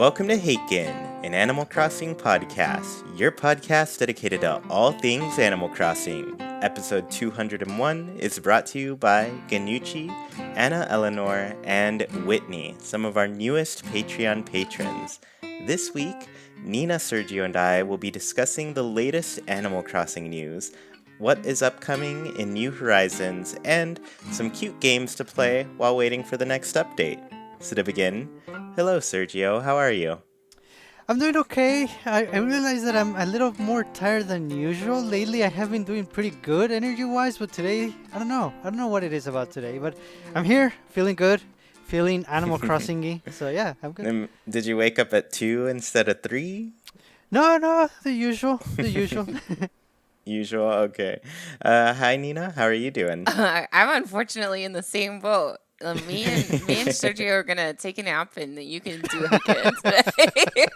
Welcome to Haken, an Animal Crossing podcast, your podcast dedicated to all things Animal Crossing. Episode 201 is brought to you by Ganucci, Anna Eleanor, and Whitney, some of our newest Patreon patrons. This week, Nina, Sergio, and I will be discussing the latest Animal Crossing news, what is upcoming in New Horizons, and some cute games to play while waiting for the next update. So to begin, hello Sergio, how are you? I'm doing okay. I realize that I'm a little more tired than usual. Lately, I have been doing pretty good energy-wise, but today, I don't know. I don't know what it is about today, but I'm here, feeling good, feeling Animal Crossing-y. So yeah, I'm good. Did you wake up at 2 instead of 3? No, the usual. Usual, okay. Hi Nina, how are you doing? I'm unfortunately in the same boat. Me and Sergio are gonna take a nap, and you can do Haken today.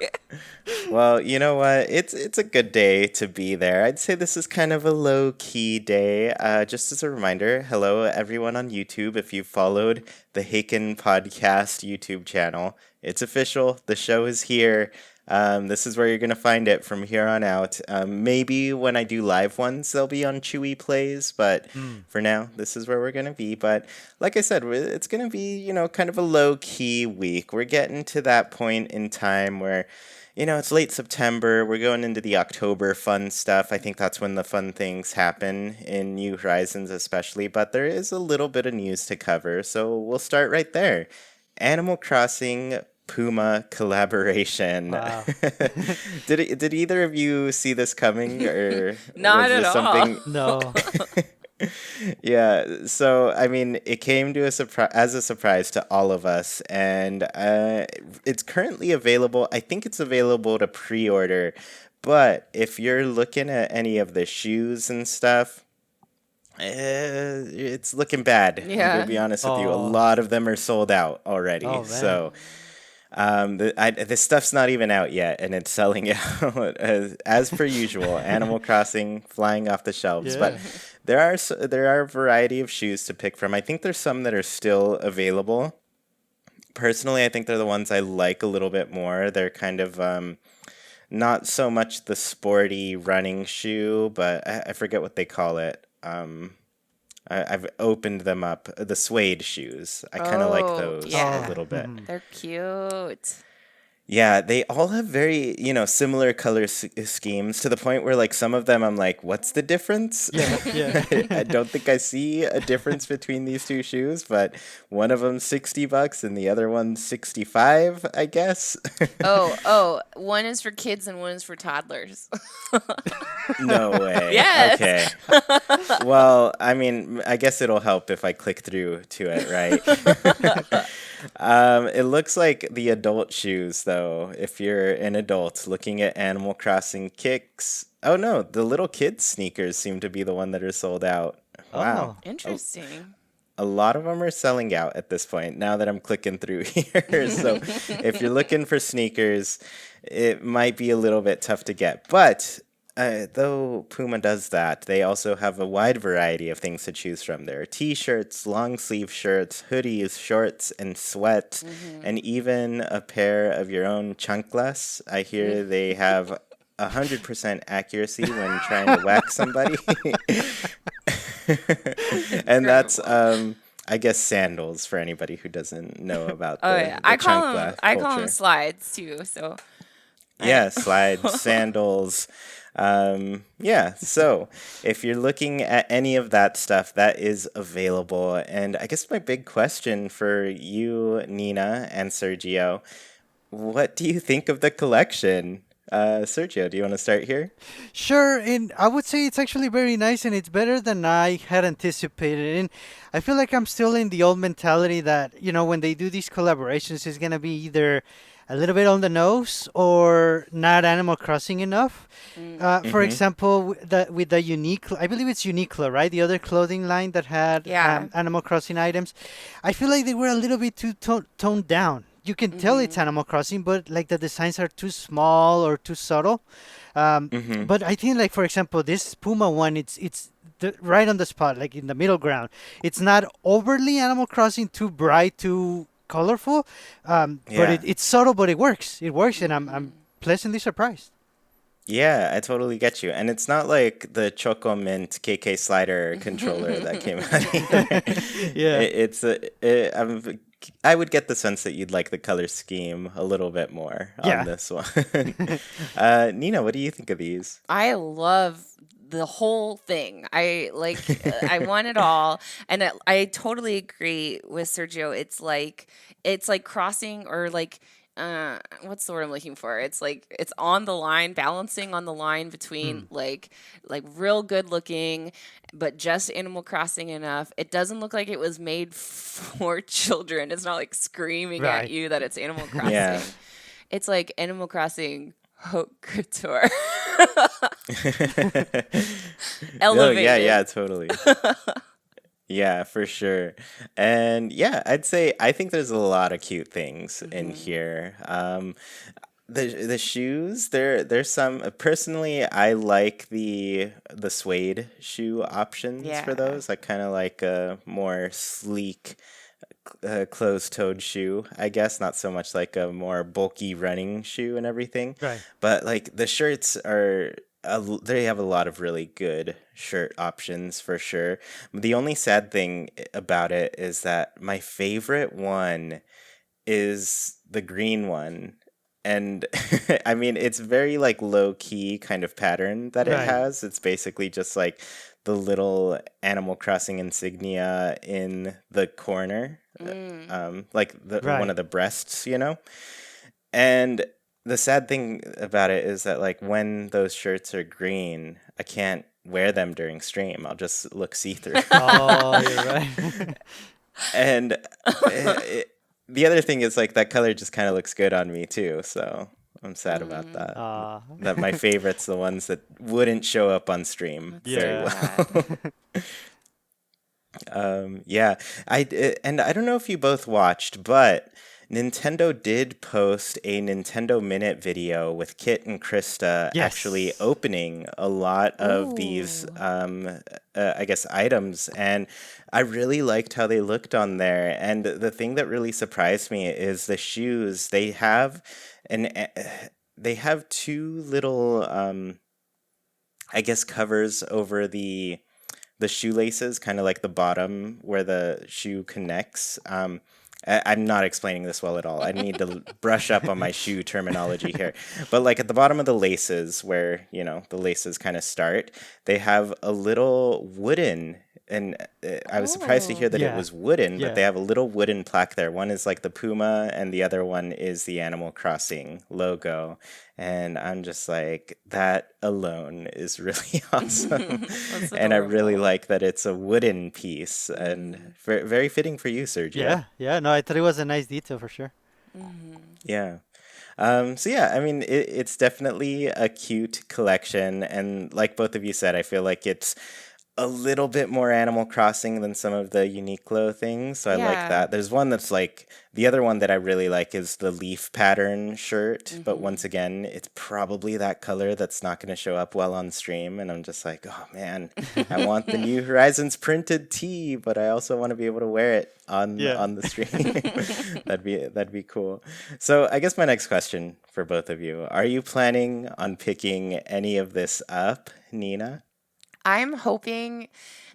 Well, you know what? It's a good day to be there. I'd say this is kind of a low-key day. Just as a reminder, hello everyone on YouTube. If you've followed the Haken Podcast YouTube channel, it's official. The show is here. This is where you're going to find it from here on out. Maybe when I do live ones, they'll be on Chuy Plays, but for now, this is where we're going to be. But like I said, it's going to be, kind of a low-key week. We're getting to that point in time where, it's late September. We're going into the October fun stuff. I think that's when the fun things happen in New Horizons especially, but there is a little bit of news to cover, so we'll start right there. Animal Crossing Puma Collaboration. Wow. Did either of you see this coming, or Not was at this something? No. Yeah, so I mean, it came to as a surprise to all of us, and it's currently available. I think it's available to pre-order, but if you're looking at any of the shoes and stuff, it's looking bad. Yeah. I'm gonna be honest with you. A Oh. lot of them are sold out already. Oh, man. So. This stuff's not even out yet, and it's selling out as per usual. Animal Crossing flying off the shelves, but there are a variety of shoes to pick from. I think there's some that are still available. Personally, I think they're the ones I like a little bit more. They're kind of not so much the sporty running shoe, but I forget what they call it. I've opened them up. The suede shoes. I kind of like those yeah. a little bit. They're cute. Yeah, they all have very, similar color schemes to the point where, like, some of them I'm like, what's the difference? Yeah. I don't think I see a difference between these two shoes, but one of them's $60 and the other one's $65, I guess. One is for kids and one is for toddlers. No way. Yes. Okay. Well, I mean, I guess it'll help if I click through to it, right? It looks like the adult shoes, though, if you're an adult looking at Animal Crossing kicks. Oh, no, the little kids' sneakers seem to be the one that are sold out. Wow. Interesting. A lot of them are selling out at this point, now that I'm clicking through here. So if you're looking for sneakers, it might be a little bit tough to get. But though Puma does that, they also have a wide variety of things to choose from. There are t-shirts, long sleeve shirts, hoodies, shorts, and sweats, and even a pair of your own chanclas. I hear they have 100% accuracy when trying to whack somebody. And that's I guess sandals for anybody who doesn't know about the I call chancla them culture. slides too. So Yeah, slides, sandals. So if you're looking at any of that stuff, that is available. And I guess my big question for you, Nina and Sergio, what do you think of the collection? Sergio, do you want to start here? Sure, and I would say it's actually very nice, and it's better than I had anticipated. And I feel like I'm still in the old mentality that, when they do these collaborations, it's going to be either a little bit on the nose or not Animal Crossing enough. For example, with the Uniqlo, I believe it's Uniqlo, right? The other clothing line that had Animal Crossing items. I feel like they were a little bit too toned down. You can tell it's Animal Crossing, but like the designs are too small or too subtle. But I think, like, for example, this Puma one, it's right on the spot, like in the middle ground. It's not overly Animal Crossing, too bright, too colorful, but Yeah. it's subtle, but it works. It works, and I'm Mm. pleasantly surprised. Yeah, I totally get you. And it's not like the Choco Mint KK Slider controller that came out either. Yeah. I would get the sense that you'd like the color scheme a little bit more on Yeah. this one. Nina, what do you think of these? I love the whole thing. I want it all, and I totally agree with Sergio. It's like crossing or like what's the word I'm looking for? It's like it's on the line, balancing on the line between Mm, like real good looking, but just Animal Crossing enough. It doesn't look like it was made for children. It's not like screaming at right. you that it's Animal Yeah. Crossing. It's like Animal Crossing haute couture. Oh, yeah, Elevated. yeah, totally. Yeah, for sure. And yeah, I think there's a lot of cute things in Hmm. here. The shoes, there's some personally I like the suede shoe options for Yeah. those. I kind of like a more sleek closed-toed shoe, I guess, not so much like a more bulky running shoe and everything. Right. But like the shirts they have a lot of really good shirt options for sure. The only sad thing about it is that my favorite one is the green one. And I mean, it's very like low key kind of pattern that it Right. has. It's basically just like the little Animal Crossing insignia in the corner, Mm. like the one Right. of the breasts, you know? And the sad thing about it is that like when those shirts are green, I can't wear them during stream. I'll just look see-through. Oh, you're right. And the other thing is like that color just kind of looks good on me too, so I'm sad about Mm. that. uh, That my favorites, the ones that wouldn't show up on stream That's so very yeah. sad. well. Yeah, and I don't know if you both watched, but Nintendo did post a Nintendo Minute video with Kit and Krista actually Yes. opening a lot of these, Ooh. I guess, items, and I really liked how they looked on there. And the thing that really surprised me is the shoes. An, they have two little, I guess, covers over the shoelaces, kind of like the bottom where the shoe connects. I'm not explaining this well at all. I need to brush up on my shoe terminology here. But like at the bottom of the laces, where the laces kind of start, they have a little wooden. And I was surprised to Oh. hear that it Yeah. was wooden, but Yeah. they have a little wooden plaque there. One is like the Puma, and the other one is the Animal Crossing logo. And I'm just like, that alone is really awesome. That's And I really adorable. like that it's a wooden piece and Mm. very fitting for you, Sergio. Yeah. Yeah. No, I thought it was a nice detail for sure. Mhm. Yeah. So yeah, I mean, it's definitely a cute collection. And like both of you said, I feel like it's a little bit more Animal Crossing than some of the Uniqlo things, so I like Yeah. that. There's one that's like the other one that I really like is the leaf pattern shirt, but once Mhm. again, it's probably that color that's not going to show up well on stream, and I'm just like, oh man, I want the New Horizons printed tee, but I also want to be able to wear it on Yeah. the stream. That'd be cool. So I guess my next question for both of you: Are you planning on picking any of this up, Nina? I'm hoping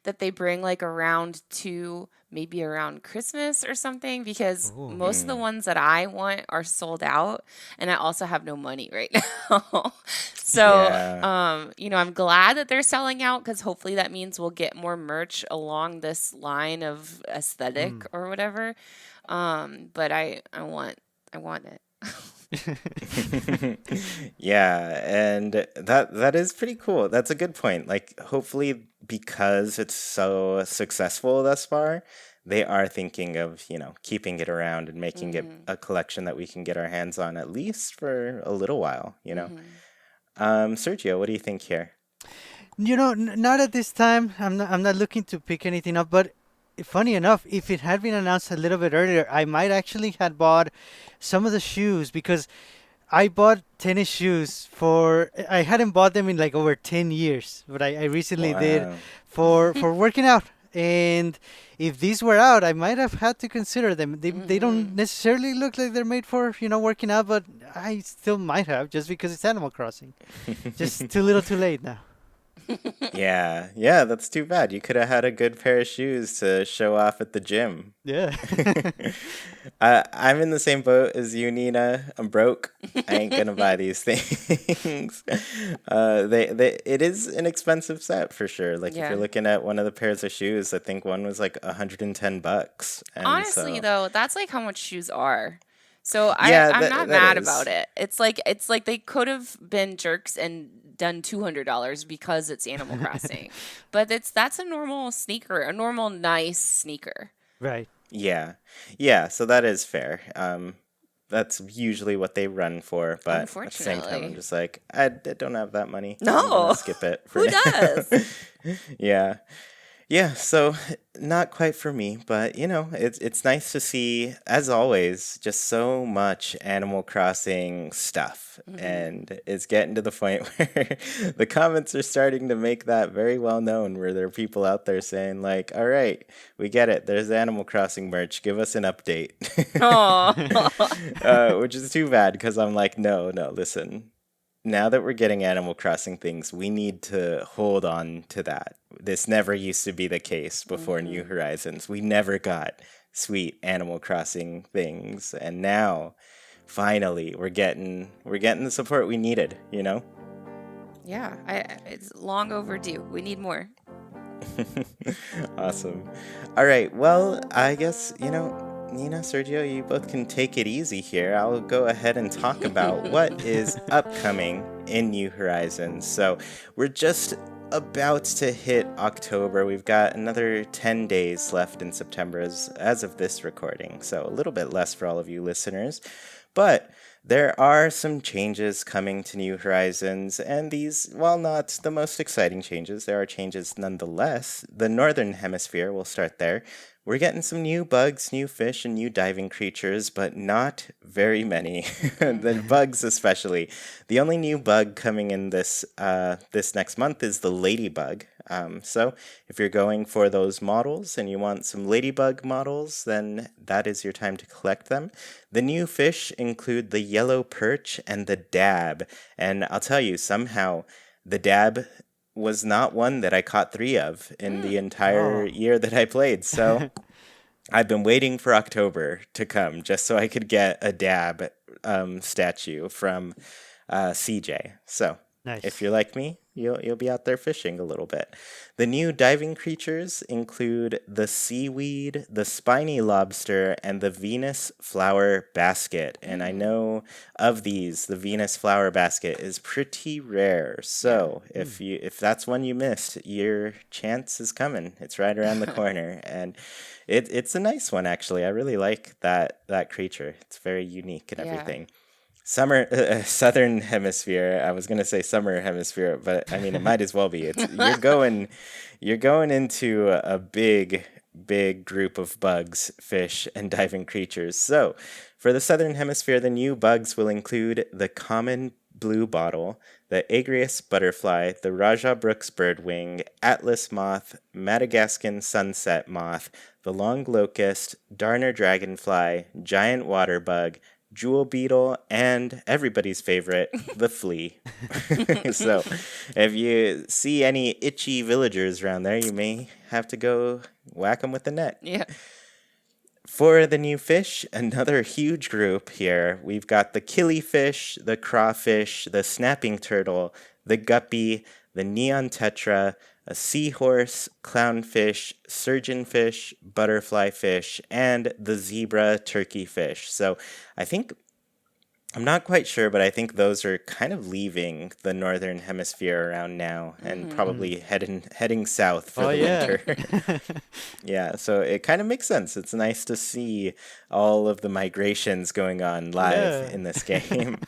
that they bring like around two, maybe around Christmas or something, because Ooh. most of the Hmm. ones that I want are sold out, and I also have no money right now. So, Yeah. I'm glad that they're selling out because hopefully that means we'll get more merch along this line of aesthetic Mm. or whatever. But I want it. Yeah, and that is pretty cool. That's a good point. Like hopefully because it's so successful thus far, they are thinking of, keeping it around and making it Mhm. a collection that we can get our hands on at least for a little while. Mhm. Sergio, what do you think here? Not at this time. I'm not looking to pick anything up. But funny enough, if it had been announced a little bit earlier, I might actually had bought some of the shoes because I bought tennis shoes I hadn't bought them in like over 10 years, but I recently did Wow. for working out. And if these were out, I might have had to consider them. They don't Hmm. necessarily look like they're made for, working out, but I still might have just because it's Animal Crossing. Just too little too late now. Yeah, yeah, that's too bad. You could have had a good pair of shoes to show off at the gym. Yeah. I'm in the same boat as you, Nina. I'm broke. I ain't gonna buy these things. It is an expensive set for sure. Like if Yeah. you're looking at one of the pairs of shoes, I think one was like $110, and Honestly, so though, that's like how much shoes are. So yeah, I'm not that mad about is. it. It's like they could have been jerks and done $200 because it's Animal Crossing, but that's a normal sneaker, a normal nice sneaker. Right. Yeah, yeah. So that is fair. That's usually what they run for, but at the same time, I'm Unfortunately, just like, I don't have that money. I'm gonna no. skip it for Who now. does? Yeah. Yeah, so not quite for me, but it's nice to see, as always, just so much Animal Crossing stuff. Hmm. And it's getting to the point where the comments are starting to make that very well known, where there are people out there saying, like, all right, we get it. There's Animal Crossing merch. Give us an update. Oh. Which is too bad because I'm like, no, no, listen. Now that we're getting Animal Crossing things, we need to hold on to that. This never used to be the case before New Hmm. Horizons. We never got sweet Animal Crossing things, and now finally we're getting the support we needed, you know? Yeah, it's long overdue. We need more. Awesome. All right. Well, I guess, Nina, Sergio, you both can take it easy here. I'll go ahead and talk about what is upcoming in New Horizons. So, we're just about to hit October. We've got another 10 days left in September as of this recording. So, a little bit less for all of you listeners. But there are some changes coming to New Horizons, and these, while not the most exciting changes, there are changes nonetheless. The Northern Hemisphere, we'll start there. We're getting some new bugs, new fish, and new diving creatures, but not very many. The bugs, especially. The only new bug coming in this next month is the ladybug. So, if you're going for those models and you want some ladybug models, then that is your time to collect them. The new fish include the yellow perch and the dab. And I'll tell you, somehow, the dab was not one that I caught three of in the Mm. entire Oh. year that I played. So I've been waiting for October to come just so I could get a dab statue from CJ. So if Nice. you're like me, you'll be out there fishing a little bit. The new diving creatures include the seaweed, the spiny lobster, and the Venus flower basket. And I Mm. know of these, the Venus flower basket is pretty rare. Yeah. So Hmm. if that's one you missed, your chance is coming. It's right around the corner, and it's a nice one actually. I really like that creature. It's very unique and Yeah. everything. Summer, southern hemisphere. I was gonna say summer hemisphere, but I mean it might as well be. It's you're going into a big group of bugs, fish, and diving creatures. So, for the southern hemisphere, the new bugs will include the common blue bottle, the Agrias butterfly, the Raja Brooks birdwing, Atlas moth, Madagascan sunset moth, the long locust, Darner dragonfly, giant water bug, jewel beetle, and everybody's favorite, the flea. So, if you see any itchy villagers around there, you may have to go whack them with the net. Yeah. For the new fish, another huge group here. We've got the killifish, the crawfish, the snapping turtle, the guppy, the neon tetra, a seahorse, clownfish, surgeonfish, butterfly fish, and the zebra turkey fish. So I think I'm not quite sure, but I think those are kind of leaving the northern hemisphere around now and Hmm. Mm. probably heading south for Oh the yeah. winter. Yeah, so it kind of makes sense. It's nice to see all of the migrations going on live Yeah. in this game.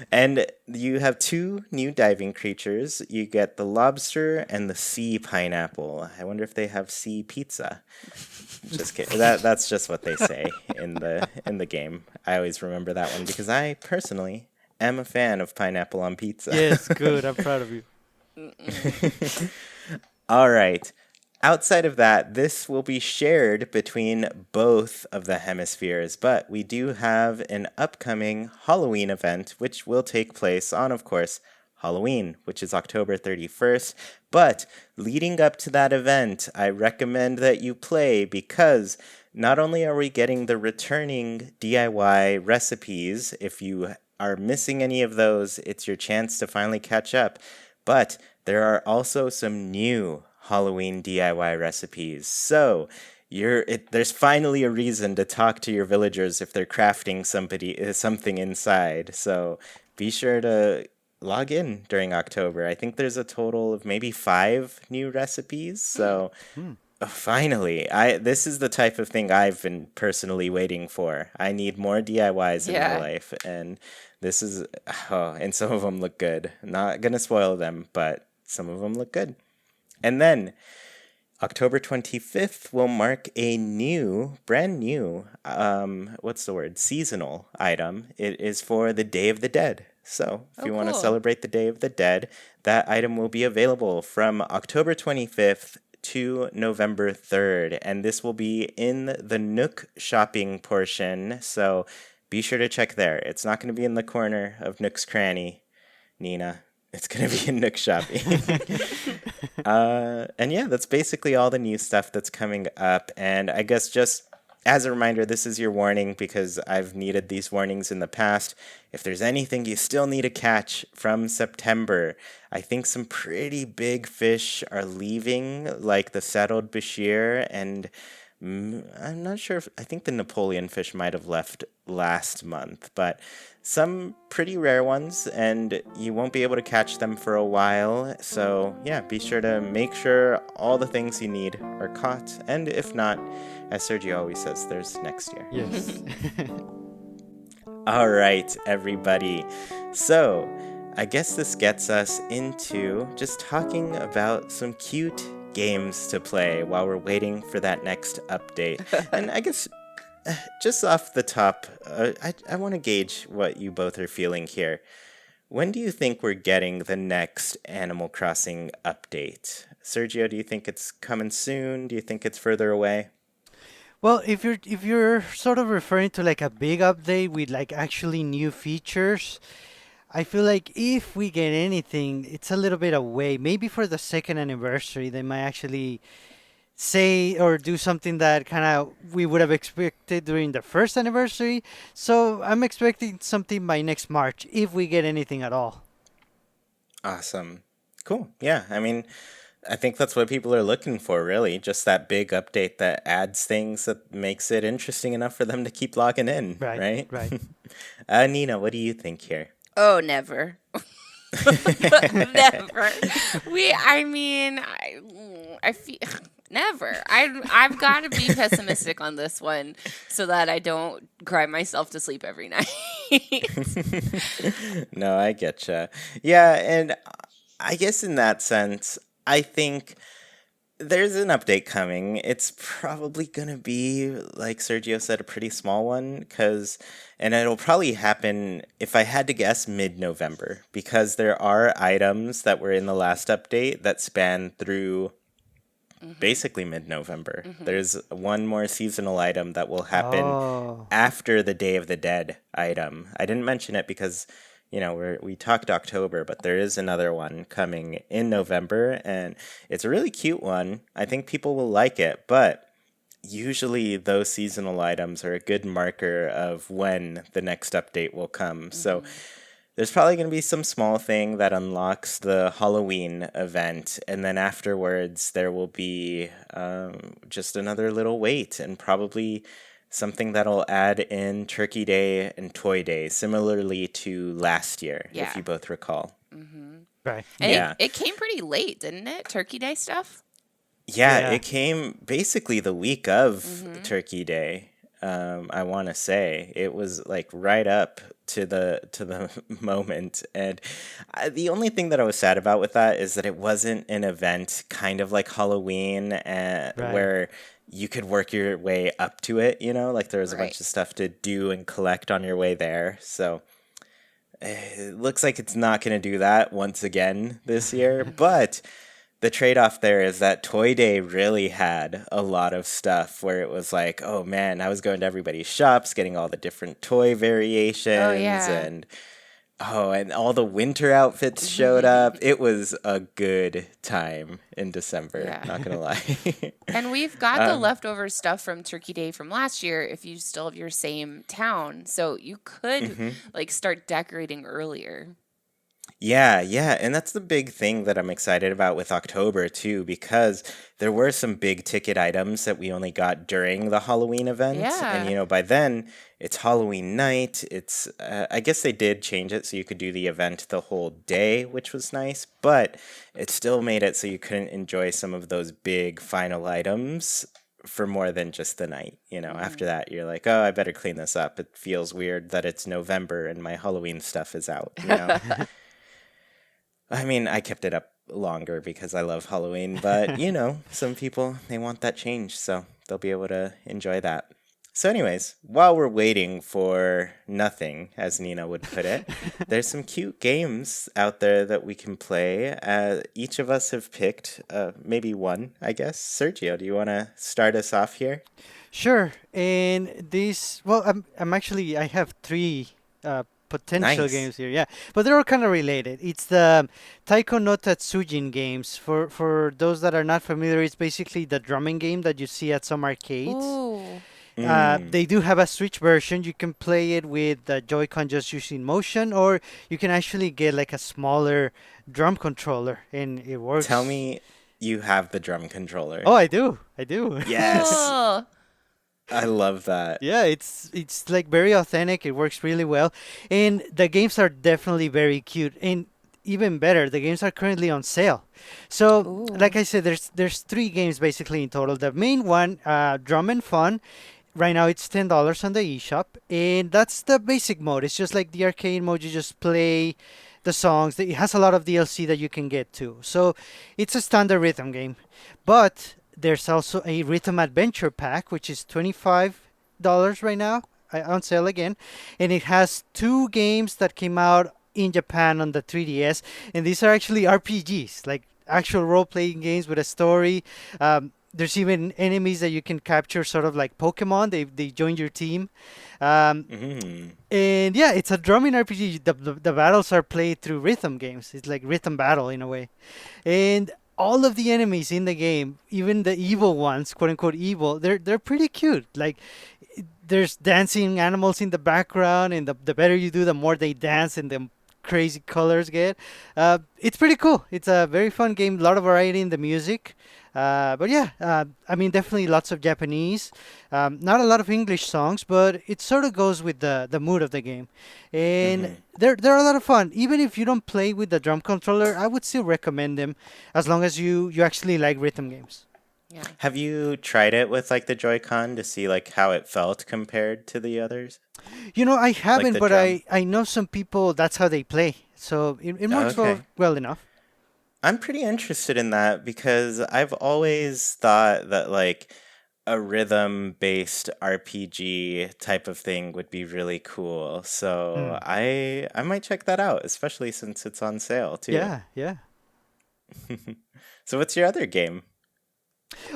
And you have two new diving creatures. You get the lobster and the sea pineapple. I wonder if they have sea pizza. Just kidding. That's just what they say in the game. I always remember that one because I personally am a fan of pineapple on pizza. Yes, good. I'm proud of you. Mm-mm. All right. Outside of that, this will be shared between both of the hemispheres, but we do have an upcoming Halloween event, which will take place on, of course, Halloween, which is October 31st. But leading up to that event, I recommend that you play because not only are we getting the returning DIY recipes, if you are missing any of those, it's your chance to finally catch up, but there are also some new Halloween DIY recipes. So there's finally a reason to talk to your villagers if they're crafting something inside. So be sure to log in during October. I think there's a total of maybe 5 new recipes. So finally, this is the type of thing I've been personally waiting for. I need more DIYs in my Yeah. life, and this is and some of them look good. Not gonna spoil them, but some of them look good. And then October 25th will mark a brand new, what's the word? Seasonal item. It is for the Day of the Dead. So if Oh, you want to cool. celebrate the Day of the Dead, that item will be available from October 25th to November 3rd. And this will be in the Nook shopping portion. So be sure to check there. It's not going to be in the corner of Nook's Cranny, Nina. It's going to be in Nook shopping. And yeah, that's basically all the new stuff that's coming up. And I guess just as a reminder, this is your warning because I've needed these warnings in the past. If there's anything you still need to catch from September, I think some pretty big fish are leaving, like the settled Bashir, and I'm not sure I think the Napoleon fish might have left last month, but some pretty rare ones, and you won't be able to catch them for a while. So yeah, be sure to make sure all the things you need are caught, and if not, as Sergio always says, there's next year. Yes. All right, everybody. So I guess this gets us into just talking about some cute games to play while we're waiting for that next update. And I guess just off the top, I want to gauge what you both are feeling here. When do you think we're getting the next Animal Crossing update? Sergio, do you think it's coming soon? Do you think it's further away? Well, if you're sort of referring to like a big update with like actually new features, I feel like if we get anything, it's a little bit away. Maybe for the second anniversary, they might actually say or do something that kind of we would have expected during the first anniversary. So I'm expecting something by next March if we get anything at all. Awesome. Cool. Yeah, I mean, I think that's what people are looking for, really. Just that big update that adds things that makes it interesting enough for them to keep logging in, Right, right? right. Nina, what do you think here? Oh, never. Never. I feel never. I've got to be pessimistic on this one so that I don't cry myself to sleep every night. No, I getcha. Yeah, and I guess in that sense, I think there's an update coming. It's probably gonna be, like Sergio said, a pretty small one, and it'll probably happen, if I had to guess, mid-November, because there are items that were in the last update that span through basically mid-November. There's one more seasonal item that will happen Oh, after the Day of the Dead item. I didn't mention it because we talked October, but there is another one coming in November, and it's a really cute one. I think people will like it, but usually those seasonal items are a good marker of when the next update will come. So there's probably going to be some small thing that unlocks the Halloween event, and then afterwards there will be just another little wait, and probably something that'll add in Turkey Day and Toy Day, similarly to last year, if Yeah. you both recall. right. And Yeah. it came pretty late, didn't it? Turkey Day stuff? Yeah, Yeah. it came basically the week of Turkey Day. I want to say it was like right up to the moment, and the only thing that I was sad about with that is that it wasn't an event kind of like Halloween, Right. where you could work your way up to it. Like there was a Right. bunch of stuff to do and collect on your way there. So it looks like it's not going to do that once again this year, but the trade-off there is that Toy Day really had a lot of stuff where it was like, oh man, I was going to everybody's shops, getting all the different toy Oh variations, yeah. and all the winter outfits showed up. It was a good time in December, Yeah. not gonna lie. And we've got the um, leftover stuff from Turkey Day from last year if you still have your same town. So you could mhm. like start decorating earlier. Yeah, yeah, and that's the big thing that I'm excited about with October too, because there were some big ticket items that we only got during the Halloween event, and Yeah. by then it's Halloween night. I guess they did change it so you could do the event the whole day, which was nice, but it still made it so you couldn't enjoy some of those big final items for more than just the night. After Mm. that, you're like, oh, I better clean this up. It feels weird that it's November and my Halloween stuff is out. I mean, I kept it up longer because I love Halloween, but some people they want that change, so they'll be able to enjoy that. So, anyways, while we're waiting for nothing, as Nina would put it, there's some cute games out there that we can play. Each of us have picked maybe one, I guess. Sergio, do you want to start us off here? Sure. And this, well, I'm actually, I have three potential Nice. games here. Yeah, but they're all kind of related. It's the Taiko no Tatsujin games. For those that are not familiar, it's basically the drumming game that you see at some arcades. Ooh. Mm. They do have a Switch version. You can play it with the Joy-Con just using motion, or you can actually get like a smaller drum controller, and it Tell works. me you have the drum controller. Oh, I do. I do. Yes, Cool. I love that. Yeah, it's like very authentic. It works really well, and the games are definitely very cute. And even better, the games are currently on sale. So, like Ooh. I said, there's three games basically in total. The main one, Drum and Fun. Right now it's $10 on the eShop, and that's the basic mode. It's just like the arcade mode. You just play the songs. It has a lot of DLC that you can get too. So it's a standard rhythm game, but there's also a rhythm adventure pack, which is $25 right now on sale again, and it has two games that came out in Japan on the 3DS, and these are actually RPGs, like actual role-playing games with a story. There's even enemies that you can capture, sort of like Pokemon. They join your team, um, Mm. and yeah, it's a drumming RPG. The battles are played through rhythm games. It's like rhythm battle in a way, and all of the enemies in the game, even the evil ones, quote unquote evil, they're pretty cute. Like there's dancing animals in the background, and the better you do, the more they dance, and the crazy colors get. It's pretty cool. It's a very fun game. A lot of variety in the music. But yeah, I mean, definitely lots of Japanese. Not a lot of English songs, but it sort of goes with the mood of the game. And Hmm. they're a lot of fun. Even if you don't play with the drum controller, I would still recommend them as long as you actually like rhythm games. Yeah. Have you tried it with like the Joy-Con to see like how it felt compared to the others? You know, I Like haven't, the but drum? I know some people that's how they play. So it works Okay. well enough. I'm pretty interested in that because I've always thought that like a rhythm-based RPG type of thing would be really cool. So Hmm. I might check that out, especially since it's on sale too. Yeah, yeah. So what's your other game?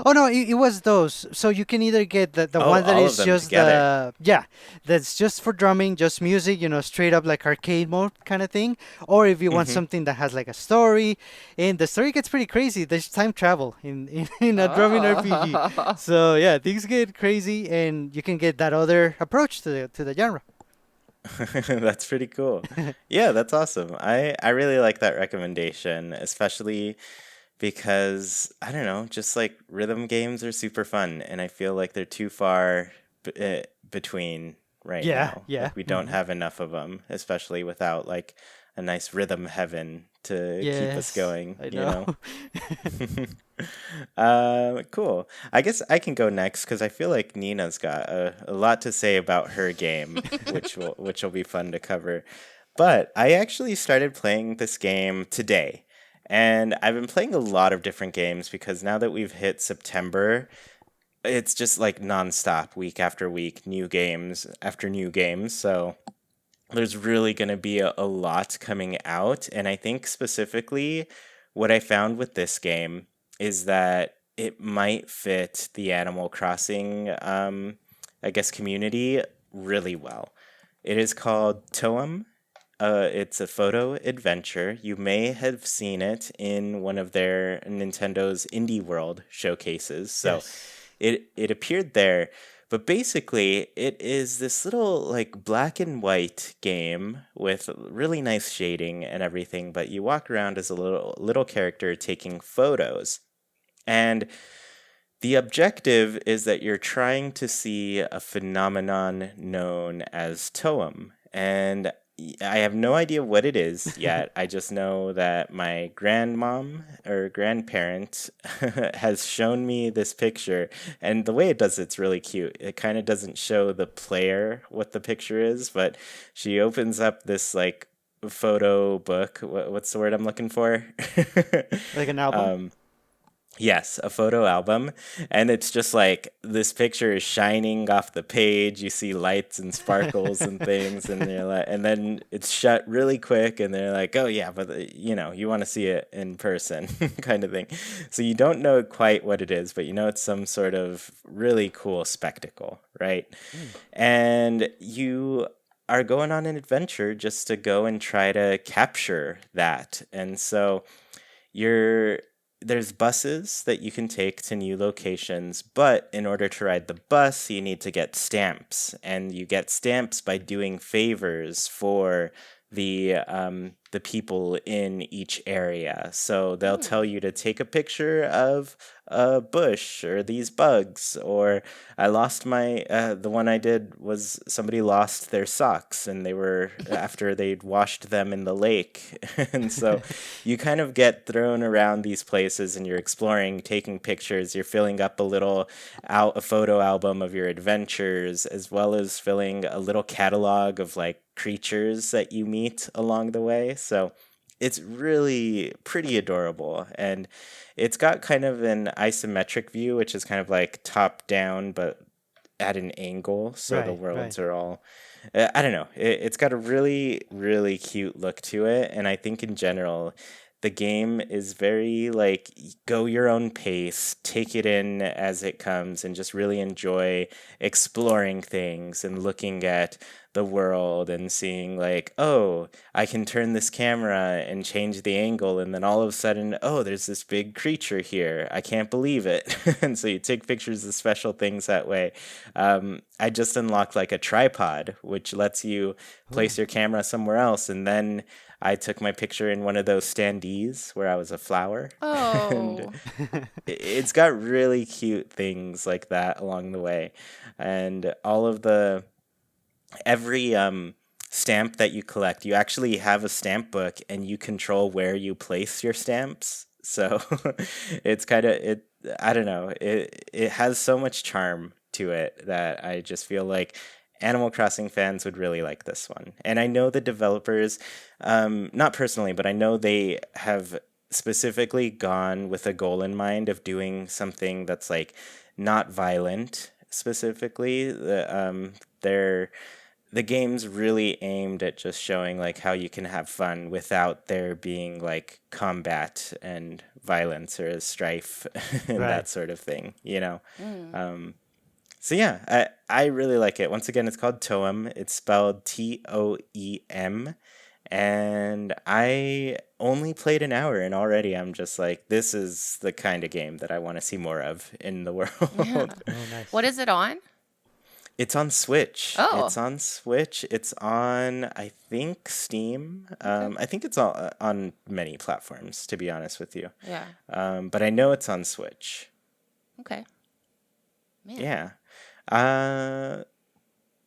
Oh no, it was those. So you can either get the Oh, one that all of is them just together. the yeah, that's just for drumming, just music, straight up like arcade mode kind of thing. Or if you want Mm-hmm. something that has like a story, and the story gets pretty crazy. There's time travel in a drumming RPG. Oh. So yeah, things get crazy, and you can get that other approach to the genre. That's pretty cool. Yeah, that's awesome. I really like that recommendation, especially because I don't know, just like rhythm games are super fun, and I feel like they're too far between right Yeah, now. yeah. Like we don't Hmm. have enough of them, especially without like a nice rhythm heaven to keep us Yes, going, I you know. know? Cool. I guess I can go next because I feel like Nina's got a lot to say about her game, which will be fun to cover. But I actually started playing this game today, and I've been playing a lot of different games because now that we've hit September, it's just like nonstop, week after week, new games after new games. So there's really going to be a lot coming out, and I think specifically what I found with this game is that it might fit the Animal Crossing, I guess, community really well. It is called Toem. It's a photo adventure. You may have seen it in one of their Nintendo's Indie World showcases. So Yes. it appeared there. But basically, it is this little like black and white game with really nice shading and everything. But you walk around as a little character taking photos. And the objective is that you're trying to see a phenomenon known as Toem. And I have no idea what it is yet. I just know that my grandmom or grandparent has shown me this picture. And the way it does it's really cute. It kind of doesn't show the player what the picture is, but she opens up this like photo book. What's the word I'm looking for? Like an album? um, Yes, a photo album, and it's just like this picture is shining off the page. You see lights and sparkles and things, and you're like, and then it's shut really quick, and they're like, "Oh yeah, but you want to see it in person," kind of thing. So you don't know quite what it is, but you know it's some sort of really cool spectacle, right? Mm. And you are going on an adventure just to go and try to capture that, and so you're there's buses that you can take to new locations, but in order to ride the bus, you need to get stamps, and you get stamps by doing favors for the people in each area. So they'll Hmm. tell you to take a picture of a bush or these bugs, or I lost my the one I did was somebody lost their socks and they were after they'd washed them in the lake. And so you kind of get thrown around these places and you're exploring, taking pictures, you're filling up a photo album of your adventures, as well as filling a little catalog of like creatures that you meet along the way. So it's really pretty adorable, and it's got kind of an isometric view, which is kind of like top down but at an angle, so the Right, right. worlds are all I don't know. It's got a really, really cute look to it, and I think in general, the game is very like go your own pace, take it in as it comes, and just really enjoy exploring things and looking at the world and seeing like, oh, I can turn this camera and change the angle, and then all of a sudden, oh, there's this big creature here. I can't believe it. And so you take pictures of special things that way. I just unlocked like a tripod, which lets you Ooh. place your camera somewhere else. And then I took my picture in one of those standees where I was a flower. And Oh. it's got really cute things like that along the way. And all of every stamp that you collect, you actually have a stamp book and you control where you place your stamps. So it's kind of it. I don't know. It has so much charm to it that I just feel like Animal Crossing fans would really like this one. And I know the developers, not personally, but I know they have specifically gone with a goal in mind of doing something that's like not violent specifically. The game's really aimed at just showing like how you can have fun without there being like combat and violence or strife and Right. that sort of thing, you know. Mm. Um, so yeah, I really like it. Once again, it's called Toem. It's spelled Toem, and I only played an hour, and already I'm just like, this is the kind of game that I want to see more of in the Yeah. world. Oh, nice. What is it on? It's on Switch. Oh, It's on Switch. It's on, I think, Steam. okay. I think it's on many platforms, to be honest with you. Yeah. But I know it's on Switch. Okay. Man. Yeah. Uh,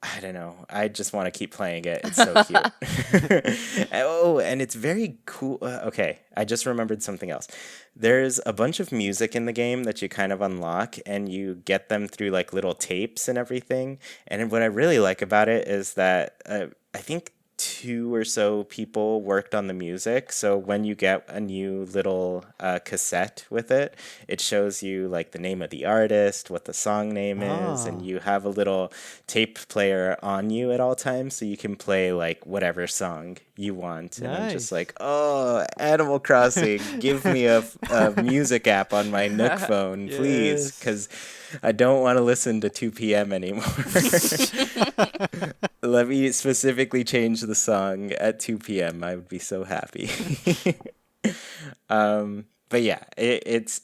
I don't know. I just want to keep playing it. It's so cute. Oh, and it's very cool. Okay, I just remembered something else. There's a bunch of music in the game that you kind of unlock, and you get them through like little tapes and everything. And what I really like about it is that I think two or so people worked on the music. So when you get a new little cassette with it, it shows you like the name of the artist, what the song name is, and Oh, you have a little tape player on you at all times so you can play like whatever song you want. And I'm just nice. like, oh, Animal Crossing, give me a music app on my Nook phone, please, Yes. because I don't want to listen to 2 p.m. anymore. Let me specifically change the song at 2 p.m. I would be so happy. But yeah, it's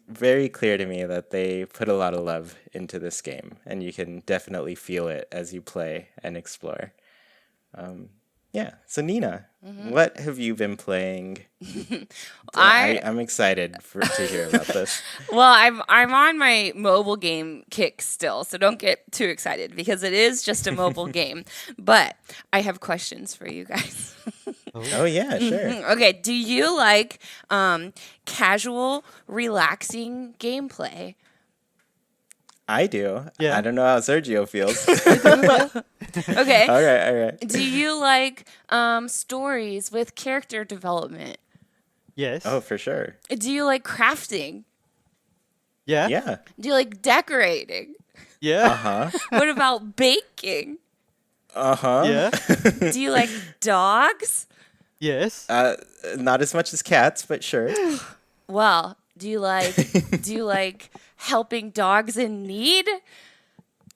very clear to me that they put a lot of love into this game, and you can definitely feel it as you play and explore. Yeah. So Nina, what have you been playing? I I'm excited to hear about this. Well, I'm on my mobile game kick still, so don't get too excited because it is just a mobile game. But I have questions for you guys. Oh yeah, sure. Okay, do you like casual, relaxing gameplay? I do. I Yeah, don't know how Sergio feels. I do. Yeah. Okay. All right, all right. Do you like stories with character development? Oh, Yes. for sure. Do you like crafting? Yeah. Yeah. Do you like decorating? Yeah. Uh-huh. What about baking? Uh-huh. Yeah. Do you like dogs? Yes. Not as much as cats, but sure. Well, do you like helping dogs in need?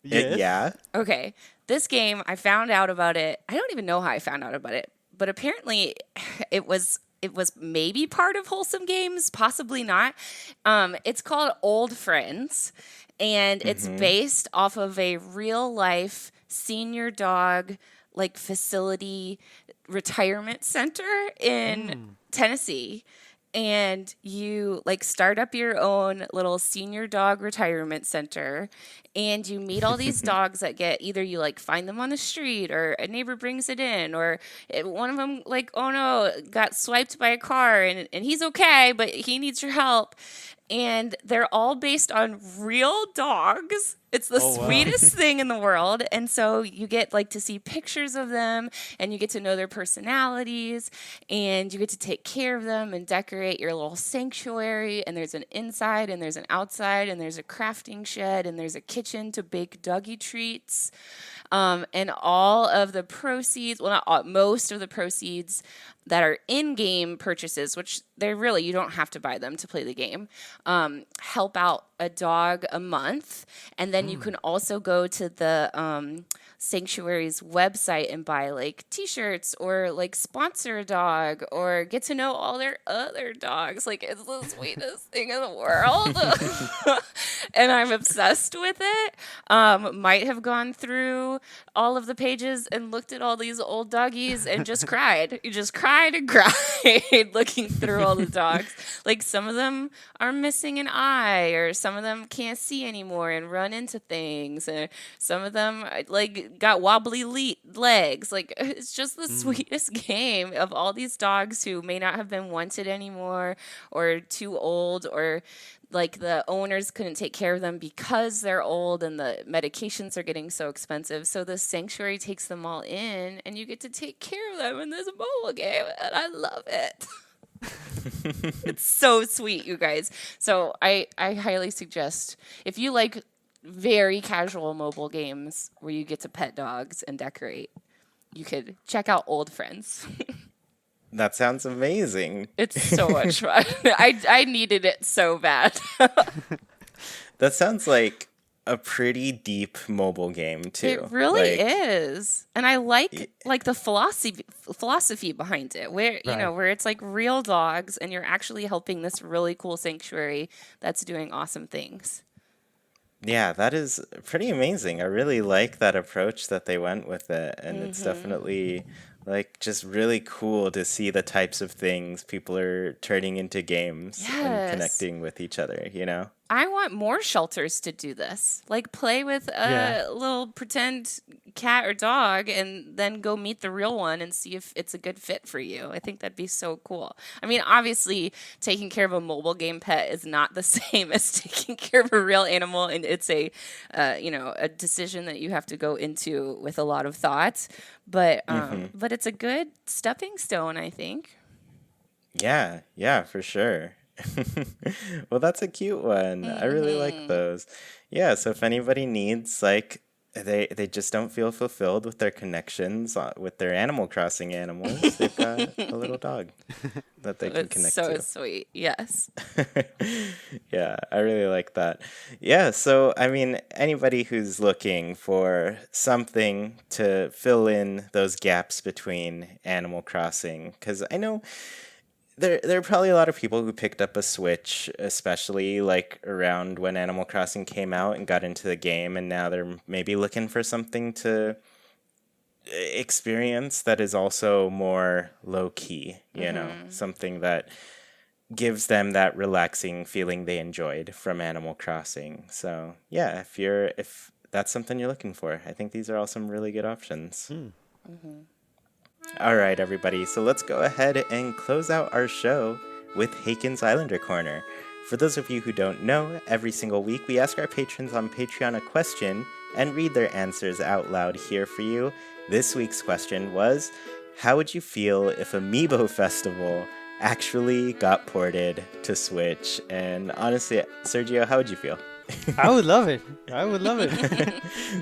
Yes. Yeah. Okay. This game, I found out about it. I don't even know how I found out about it, but apparently it was maybe part of Wholesome Games, possibly not. It's called Old Friends, and it's based off of a real life senior dog like facility retirement center in Tennessee. And you like start up your own little senior dog retirement center, and you meet all these dogs that get either you like find them on the street or a neighbor brings it in, or one of them like, oh no, got swiped by a car, and he's okay but he needs your help. And they're all based on real dogs. It's the Oh wow. sweetest thing in the world. And so you get like to see pictures of them, and you get to know their personalities, and you get to take care of them and decorate your little sanctuary. And there's an inside and there's an outside, and there's a crafting shed, and there's a kitchen to bake doggy treats. And all of the proceeds, well, not all, most of the proceeds that are in-game purchases, which they're really, you don't have to buy them to play the game, help out a dog a month. And then you can also go to the Sanctuary's website and buy like t-shirts or like sponsor a dog or get to know all their other dogs. Like it's the sweetest thing in the world. And I'm obsessed with it. Might have gone through all of the pages and looked at all these old doggies and just cried. You just cried and cried looking through all the dogs. Like some of them are missing an eye, or some of them can't see anymore and run into things, and some of them like got wobbly legs. Like it's just the sweetest game of all these dogs who may not have been wanted anymore, or too old, or like the owners couldn't take care of them because they're old and the medications are getting so expensive. So the sanctuary takes them all in, and you get to take care of them in this mobile game, and I love it. It's so sweet, you guys. So I highly suggest, if you like very casual mobile games where you get to pet dogs and decorate, you could check out Old Friends. That sounds amazing. It's so much fun. I needed it so bad. That sounds like a pretty deep mobile game too. It really Like, is. And I like the philosophy behind it, where you know, Right. where it's like real dogs and you're actually helping this really cool sanctuary that's doing awesome things. yeah, that is pretty amazing. I really like that approach that they went with it, and it's definitely like just really cool to see the types of things people are turning into games and Yes. connecting with each other, you know? I want more shelters to do this. Like play with Yeah. a little pretend cat or dog and then go meet the real one and see if it's a good fit for you. I think that'd be so cool. I mean, obviously, taking care of a mobile game pet is not the same as taking care of a real animal, and it's a decision that you have to go into with a lot of thought. But it's a good stepping stone, I think. Yeah, yeah, for sure. Well, that's a cute one. I really like Hmm. those. Yeah, so if anybody needs like they just don't feel fulfilled with their connections with their Animal Crossing animals, they've got a little dog that they can It's connect so to. sweet. Yes. Yeah, I really like that. Yeah, so I mean, anybody who's looking for something to fill in those gaps between Animal Crossing, because I know there are probably a lot of people who picked up a Switch, especially like around when Animal Crossing came out and got into the game, and now they're maybe looking for something to experience that is also more low key, Hmm. something that gives them that relaxing feeling they enjoyed from Animal Crossing. So, yeah, if that's something you're looking for, I think these are all some really good options. Hmm. Hmm. All right, everybody. So let's go ahead and close out our show with Haken's Islander Corner. For those of you who don't know, every single week we ask our patrons on Patreon a question and read their answers out loud here for you. This week's question was, how would you feel if Amiibo Festival actually got ported to Switch? And honestly, Sergio, how would you feel? I would love it. I would love it.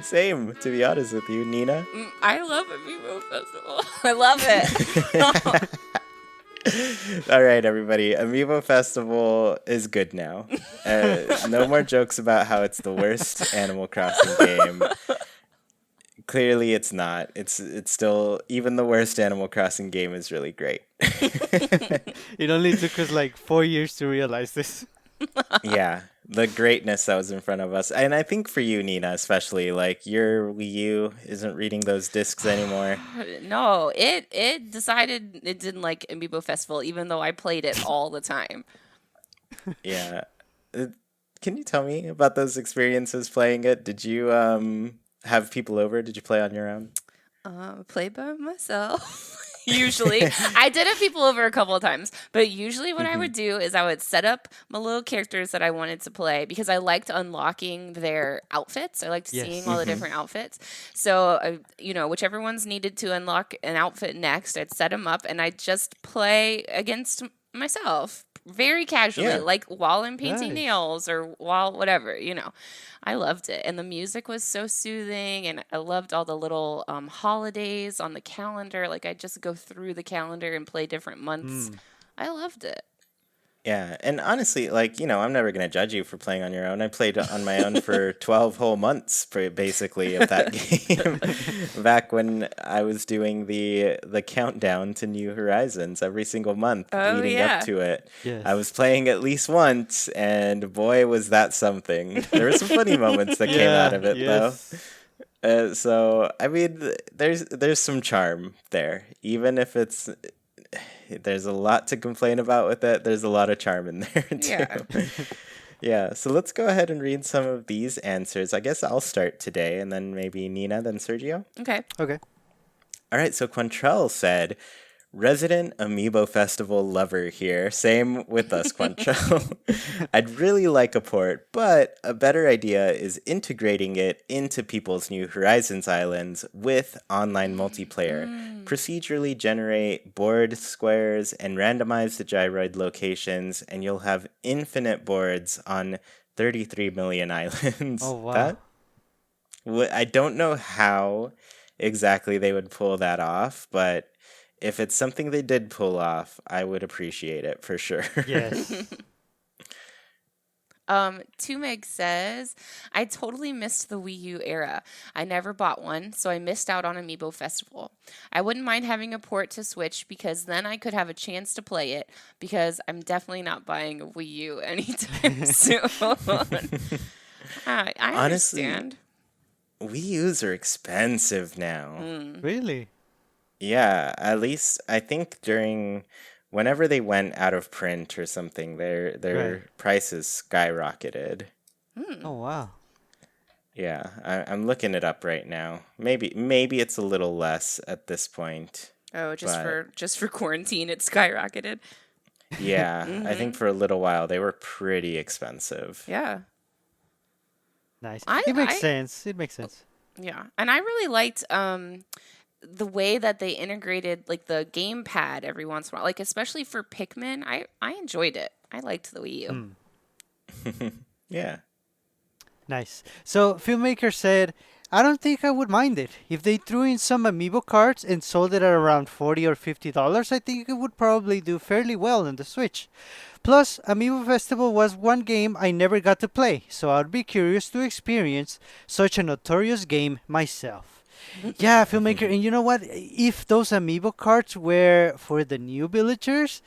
Same, to be honest with you, Nina. I love Amiibo Festival. I love it. All right, everybody. Amiibo Festival is good now. No more jokes about how it's the worst Animal Crossing game. Clearly, it's not. It's still even the worst Animal Crossing game is really great. It only took us like 4 years to realize this. Yeah, the greatness that was in front of us, and I think for you, Nina, especially, like your Wii U isn't reading those discs anymore. No, it decided it didn't like Amiibo Festival, even though I played it all the time. Yeah. Uh, Can you tell me about those experiences playing it? Did you have people over? Did you play on your own? Play by myself. Usually, I did have people over a couple of times, but usually what I Hmm. would do is I would set up my little characters that I wanted to play because I liked unlocking their outfits. I liked seeing all Yes. the Hmm. different outfits. So, whichever ones needed to unlock an outfit next, I'd set them up and I'd just play against myself very casually, Yeah. like while I'm painting Nice. nails or while whatever. I loved it. And the music was so soothing. And I loved all the little holidays on the calendar. Like I just go through the calendar and play different months. Hmm. I loved it. Yeah. And honestly, like, I'm never going to judge you for playing on your own. I played on my own for 12 whole months, basically, of that game. Back when I was doing the countdown to New Horizons every single month Oh, leading up yeah. to it. I Yes. was playing at least once, and boy, was that something. There were some funny moments that came out Yeah. of it, though. Yes. So I mean, there's some charm there, even if there's a lot to complain about with it. There's a lot of charm in there too. Yeah. Yeah, so let's go ahead and read some of these answers. I guess I'll start today, and then maybe Nina, then Sergio. Okay. Okay. All right, so Quantrell said, Resident Amiibo Festival lover here. Same with us, Quantrell. I'd really like a port, but a better idea is integrating it into People's New Horizons islands with online multiplayer. Mm. Procedurally generate board squares and randomize the gyroid locations, and you'll have infinite boards on 33 million islands. Oh wow. I don't know how exactly they would pull that off, but if it's something they did pull off, I would appreciate it for sure. Yes. Tumeg says, I totally missed the Wii U era. I never bought one, so I missed out on Amiibo Festival. I wouldn't mind having a port to Switch because then I could have a chance to play it because I'm definitely not buying a Wii U anytime soon. I Honestly, understand. Wii U's are expensive now. Mm. Really? Yeah, at least I think during whenever they went out of print or something, Right. their prices skyrocketed. Oh wow. Yeah, I'm looking it up right now. Maybe it's a little less at this point, Oh, but just for quarantine, it skyrocketed. yeah, I think Mm-hmm. for a little while they were pretty expensive. Yeah. Nice. I It makes I sense. It makes sense. yeah, and I really liked the way that they integrated like the gamepad every once in a while, like especially for Pikmin. I enjoyed it. I liked the Wii U. Hmm. Yeah. Nice. So, Filmmaker said, I don't think I would mind it. If they threw in some amiibo cards and sold it at around $40 or $50, I think it would probably do fairly well on the Switch. Plus, Amiibo Festival was one game I never got to play, so I'd be curious to experience such a notorious game myself. Yeah, Filmmaker, and you know what? If those Amiibo cards were for the new villagers,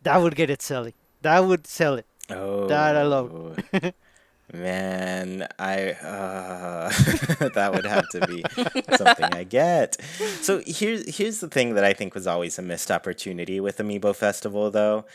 that would get it selling. That would sell it. That alone. Oh, man, I that would have to be something I get. So here's the thing that I think was always a missed opportunity with Amiibo Festival, though.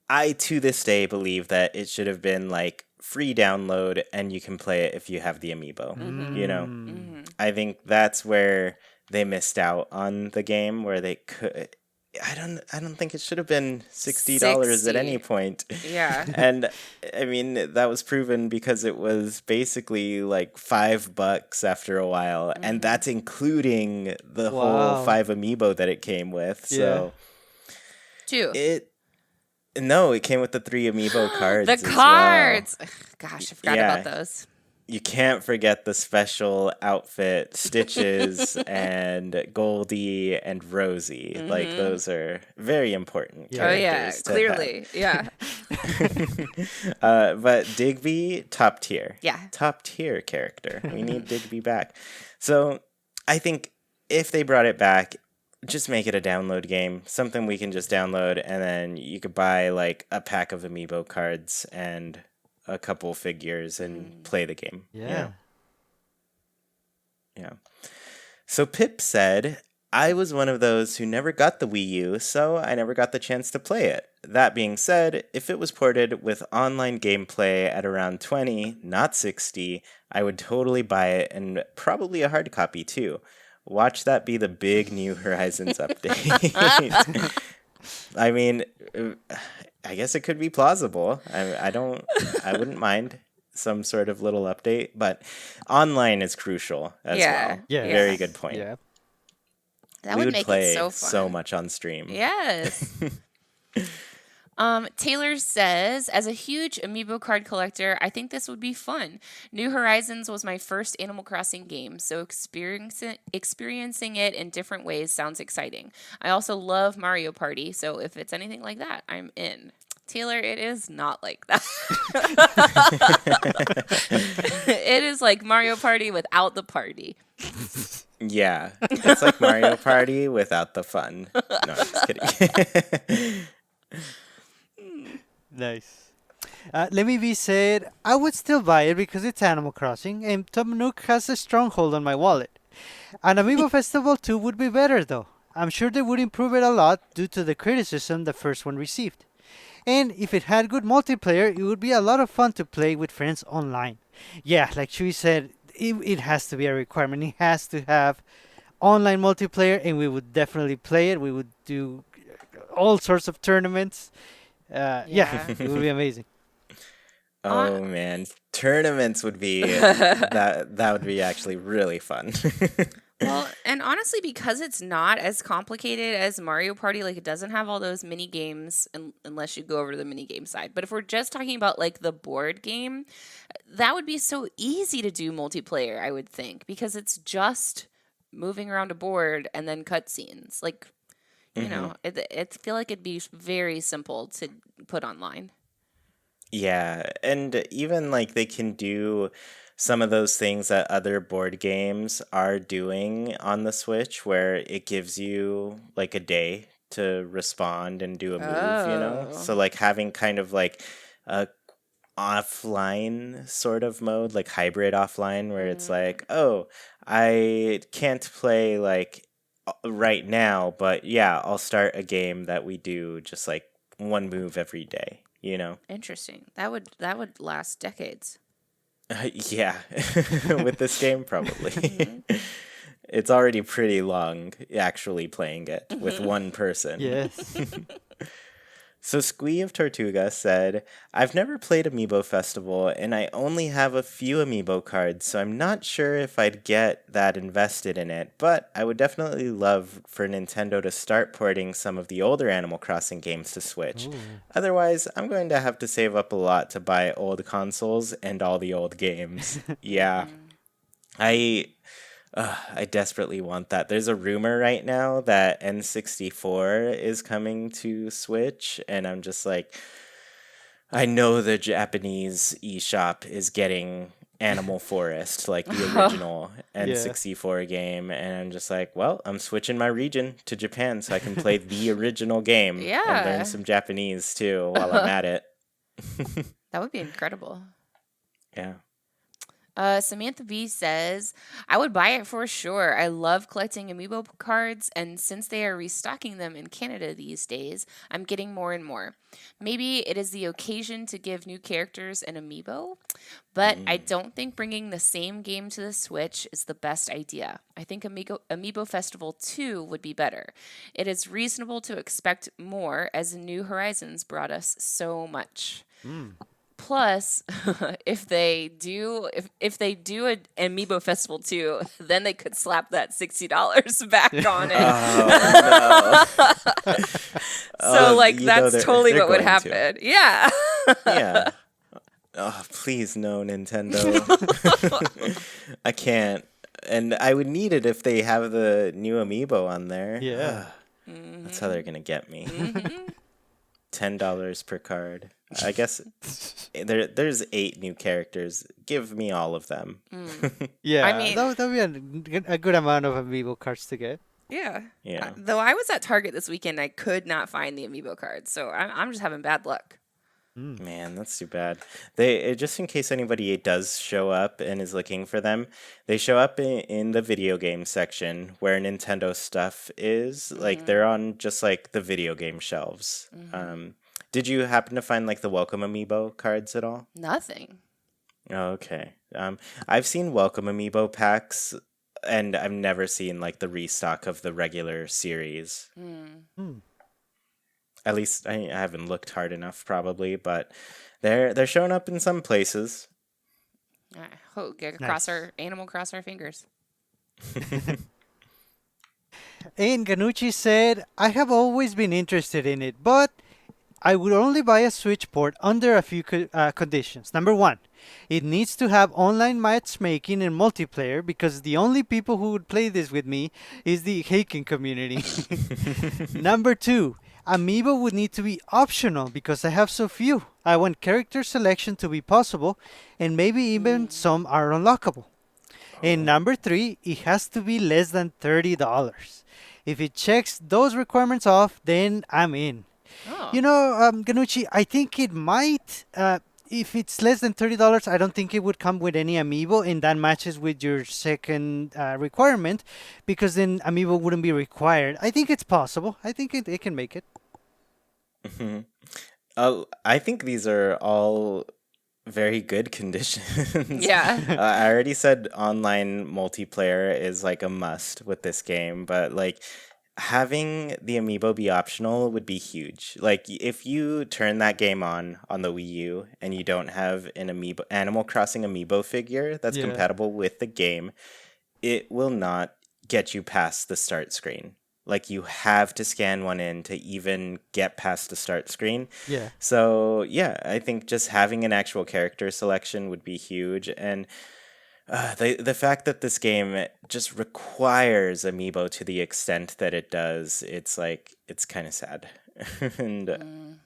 I to this day believe that it should have been like free download and you can play it if you have the Amiibo. Mm-hmm. You know, Mm. Mm-hmm. I think that's where they missed out on the game where they could. I don't think it should have been $60 at any 60. point. Yeah. And I mean that was proven because it was basically like $5 after a while, and Mm-hmm. that's including the whole Wow. 5 amiibo that it came with. Yeah. So Two. it no, it came with the 3 amiibo cards The as well. cards. Ugh, gosh, I forgot about Yeah, those. you can't forget the special outfit Stitches and Goldie and Rosie. Like Mm-hmm. those are very important Yeah. Oh yeah, characters to have. clearly. Yeah. But Digby, Yeah. top tier character. We need Digby back. So I think if they brought it back, just make it a download game, something we can just download, and then you could buy like a pack of amiibo cards and a couple figures and play the game. Yeah. Yeah. So Pip said, I was one of those who never got the Wii U, so I never got the chance to play it. That being said, if it was ported with online gameplay at around 20, not 60, I would totally buy it, and probably a hard copy too. Watch that be the big New Horizons update. I mean, I guess it could be plausible. I wouldn't mind some sort of little update, but online is crucial as Yeah. well. Yeah. Very good point. Yeah. That We would would make play it so fun. much on stream. Yes. Taylor says, as a huge amiibo card collector, I think this would be fun. New Horizons was my first Animal Crossing game, so experiencing it in different ways sounds exciting. I also love Mario Party, so if it's anything like that, I'm in. Taylor, it is not like that. It is like Mario Party without the party. Yeah, it's like Mario Party without the fun. No, I'm just kidding. Nice. Let me be said, I would still buy it because it's Animal Crossing, and Tom Nook has a stronghold on my wallet. An Amiibo Festival 2 would be better though. I'm sure they would improve it a lot due to the criticism the first one received. And if it had good multiplayer, it would be a lot of fun to play with friends online. Yeah, like Chuy said, it has to be a requirement. It has to have online multiplayer, and we would definitely play it. We would do all sorts of tournaments. Yeah, Yeah. it would be amazing. Oh man, tournaments would be that would be actually really fun. Well, and honestly, because it's not as complicated as Mario Party, like it doesn't have all those mini games unless you go over to the mini game side. But if we're just talking about like the board game, that would be so easy to do multiplayer, I would think, because it's just moving around a board and then cutscenes. Like, you know, it feel like it'd be very simple to put online. Yeah, and even like they can do some of those things that other board games are doing on the Switch where it gives you like a day to respond and do a move, you know? Oh. So like having kind of like a offline sort of mode, like hybrid offline where it's like, "Oh, I can't play like right now, but yeah, I'll start a game that we do just like one move every day, you know? Interesting. That would last decades. Yeah, with this game, probably. Hmm. It's already pretty long actually playing it with Hmm. one person. Yes. So Squee of Tortuga said, I've never played Amiibo Festival, and I only have a few Amiibo cards, so I'm not sure if I'd get that invested in it, but I would definitely love for Nintendo to start porting some of the older Animal Crossing games to Switch. Ooh. Otherwise, I'm going to have to save up a lot to buy old consoles and all the old games. Yeah, I I desperately want that. There's a rumor right now that N64 is coming to Switch, and I'm just like, I know the Japanese eShop is getting Animal Forest, like the original Yeah. N64 game, and I'm just like, well, I'm switching my region to Japan so I can play the original game and learn Yeah. some Japanese too while I'm at it. That would be incredible. Yeah. Samantha B says, I would buy it for sure. I love collecting amiibo cards, and since they are restocking them in Canada these days, I'm getting more and more. Maybe it is the occasion to give new characters an amiibo, but I don't think bringing the same game to the Switch is the best idea. I think Amiibo Festival 2 would be better. It is reasonable to expect more as New Horizons brought us so much. Mm. Plus, if they do an Amiibo Festival too, then they could slap that $60 back on it. Oh no. So like You know that's totally they're what would going to. happen. Yeah. Yeah. Oh, please no, Nintendo. I can't. And I would need it if they have the new amiibo on there. Yeah. That's how they're gonna get me. Hmm. $10 per card. I guess there's 8 new characters. Give me all of them. Yeah. I mean- that'd be a good amount of amiibo cards to get. Yeah. Yeah. Though I was at Target this weekend, I could not find the Amiibo cards, so I'm just having bad luck. Man, that's too bad. They just in case anybody does show up and is looking for them, they show up in the video game section where Nintendo stuff is. Like they're on just like the video game shelves. Did you happen to find like the Welcome Amiibo cards at all? Nothing. Oh, okay. I've seen Welcome Amiibo packs, and I've never seen like the restock of the regular series. Hmm. At least I haven't looked hard enough, probably, but they're showing up in some places. Cross our fingers. And Ganucci said, I have always been interested in it, but I would only buy a Switch port under a few conditions. Number one, it needs to have online matchmaking and multiplayer because the only people who would play this with me is the Haken community. Number two, Amiibo would need to be optional because I have so few. I want character selection to be possible and maybe even some are unlockable. And number three, it has to be less than $30. If it checks those requirements off, then I'm in. Oh. You know, Ganucci, I think it might. If it's less than $30, I don't think it would come with any amiibo, and that matches with your second requirement, because then amiibo wouldn't be required. I think it's possible. I think it can make it. I think these are all very good conditions. Yeah. I already said online multiplayer is like a must with this game, but like having the amiibo be optional would be huge. Like if you turn that game on the Wii U and you don't have an amiibo Animal Crossing amiibo figure that's Yeah. compatible with the game, it will not get you past the start screen. Like you have to scan one in to even get past the start screen. Yeah. So yeah, I think just having an actual character selection would be huge, and the fact that this game just requires amiibo to the extent that it does, it's like it's kind of sad. And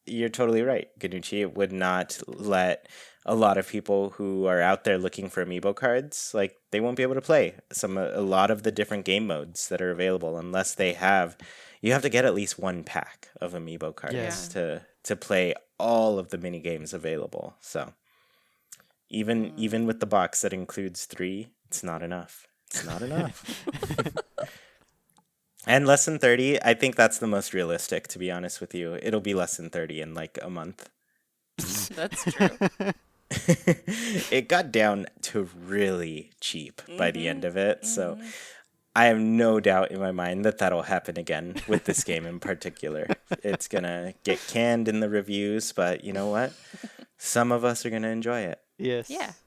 you're totally right, Ganucci. It would not let a lot of people who are out there looking for amiibo cards, like they won't be able to play a lot of the different game modes that are available unless they have. You have to get at least one pack of amiibo cards to play all of the mini games available. So even with the box that includes 3, it's not enough. It's not enough. And less than 30, I think that's the most realistic, to be honest with you. It'll be less than 30 in like a month. That's true. It got down to really cheap by the end of it. So Mhm. I have no doubt in my mind that that'll happen again with this game in particular. It's going to get canned in the reviews, but you know what? Some of us are going to enjoy it. Yeah. Yes.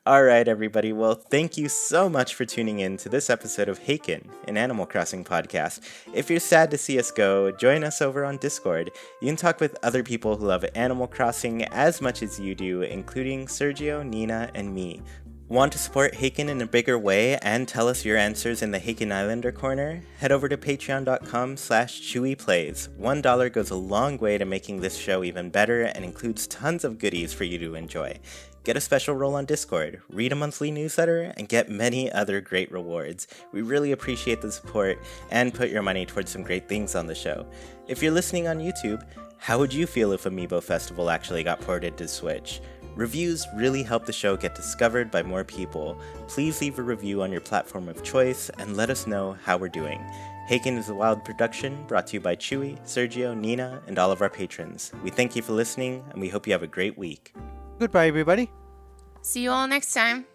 All right, everybody. Well, thank you so much for tuning in to this episode of Haken, an Animal Crossing podcast. If you're sad to see us go, join us over on Discord. You can talk with other people who love Animal Crossing as much as you do, including Sergio, Nina, and me. Want to support Haken in a bigger way and tell us your answers in the Haken Islander Corner? Head over to patreon.com/ChuyPlays. $1 goes a long way to making this show even better and includes tons of goodies for you to enjoy. Get a special role on Discord, read a monthly newsletter, and get many other great rewards. We really appreciate the support and put your money towards some great things on the show. If you're listening on YouTube, how would you feel if Amiibo Festival actually got ported to Switch? Reviews really help the show get discovered by more people. Please leave a review on your platform of choice and let us know how we're doing. Haken is a Wild production brought to you by Chuy, Sergio, Nina, and all of our patrons. We thank you for listening, and we hope you have a great week. Goodbye, everybody. See you all next time.